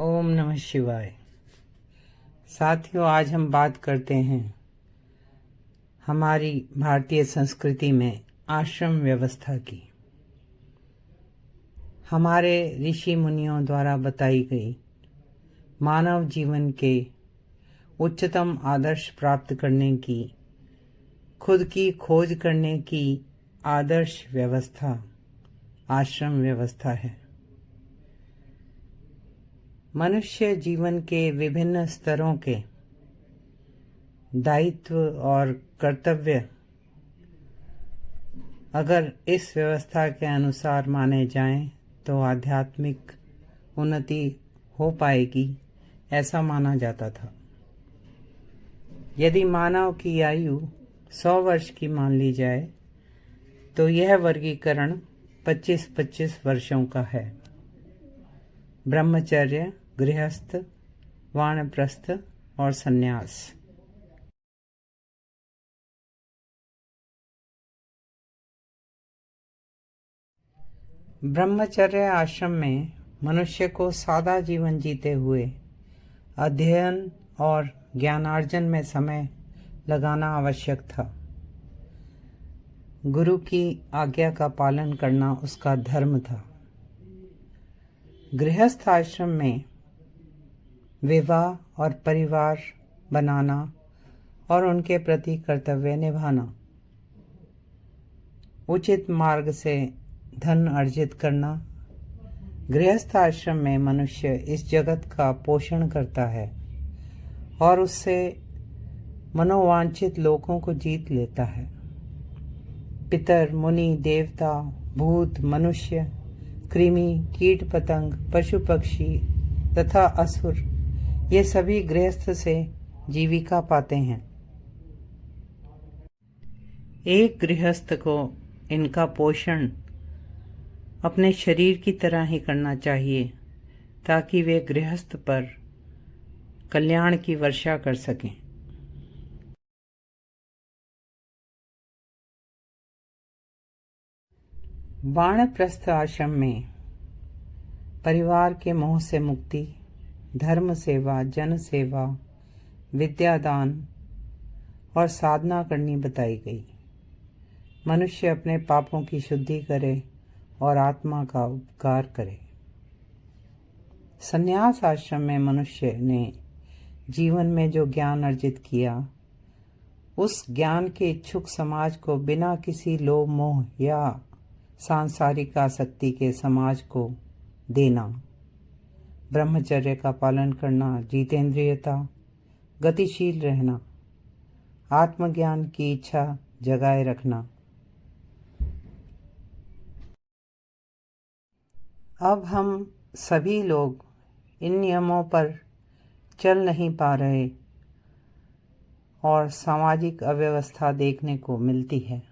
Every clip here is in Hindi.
ओम नमः शिवाय। साथियों, आज हम बात करते हैं हमारी भारतीय संस्कृति में आश्रम व्यवस्था की। हमारे ऋषि मुनियों द्वारा बताई गई मानव जीवन के उच्चतम आदर्श प्राप्त करने की, खुद की खोज करने की आदर्श व्यवस्था आश्रम व्यवस्था है। मनुष्य जीवन के विभिन्न स्तरों के दायित्व और कर्तव्य अगर इस व्यवस्था के अनुसार माने जाएं तो आध्यात्मिक उन्नति हो पाएगी, ऐसा माना जाता था। यदि मानव की आयु 100 वर्ष की मान ली जाए तो यह वर्गीकरण 25-25 वर्षों का है। ब्रह्मचर्य, गृहस्थ, वानप्रस्थ और सन्यास। ब्रह्मचर्य आश्रम में मनुष्य को सादा जीवन जीते हुए अध्ययन और ज्ञानार्जन में समय लगाना आवश्यक था। गुरु की आज्ञा का पालन करना उसका धर्म था। गृहस्थ आश्रम में विवाह और परिवार बनाना और उनके प्रति कर्तव्य निभाना, उचित मार्ग से धन अर्जित करना। गृहस्थ आश्रम में मनुष्य इस जगत का पोषण करता है और उससे मनोवांछित लोगों को जीत लेता है। पितर, मुनि, देवता, भूत, मनुष्य, कृमि, कीट पतंग, पशु पक्षी तथा असुर, ये सभी गृहस्थ से जीविका पाते हैं। एक गृहस्थ को इनका पोषण अपने शरीर की तरह ही करना चाहिए ताकि वे गृहस्थ पर कल्याण की वर्षा कर सकें। वानप्रस्थ आश्रम में परिवार के मोह से मुक्ति, धर्म सेवा, जन सेवा, विद्यादान और साधना करनी बताई गई। मनुष्य अपने पापों की शुद्धि करे और आत्मा का उपकार करे। सन्यास आश्रम में मनुष्य ने जीवन में जो ज्ञान अर्जित किया, उस ज्ञान के इच्छुक समाज को बिना किसी लोभ मोह या सांसारिक आसक्ति के समाज को देना। ब्रह्मचर्य का पालन करना, जितेंद्रियता, गतिशील रहना, आत्मज्ञान की इच्छा जगाए रखना। अब हम सभी लोग इन नियमों पर चल नहीं पा रहे और सामाजिक अव्यवस्था देखने को मिलती है।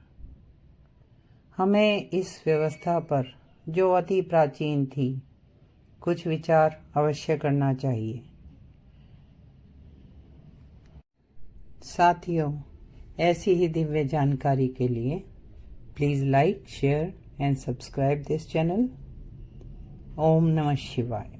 हमें इस व्यवस्था पर, जो अति प्राचीन थी, कुछ विचार अवश्य करना चाहिए। साथियों, ऐसी ही दिव्य जानकारी के लिए please like, share and subscribe this channel. ओम नमः शिवाय।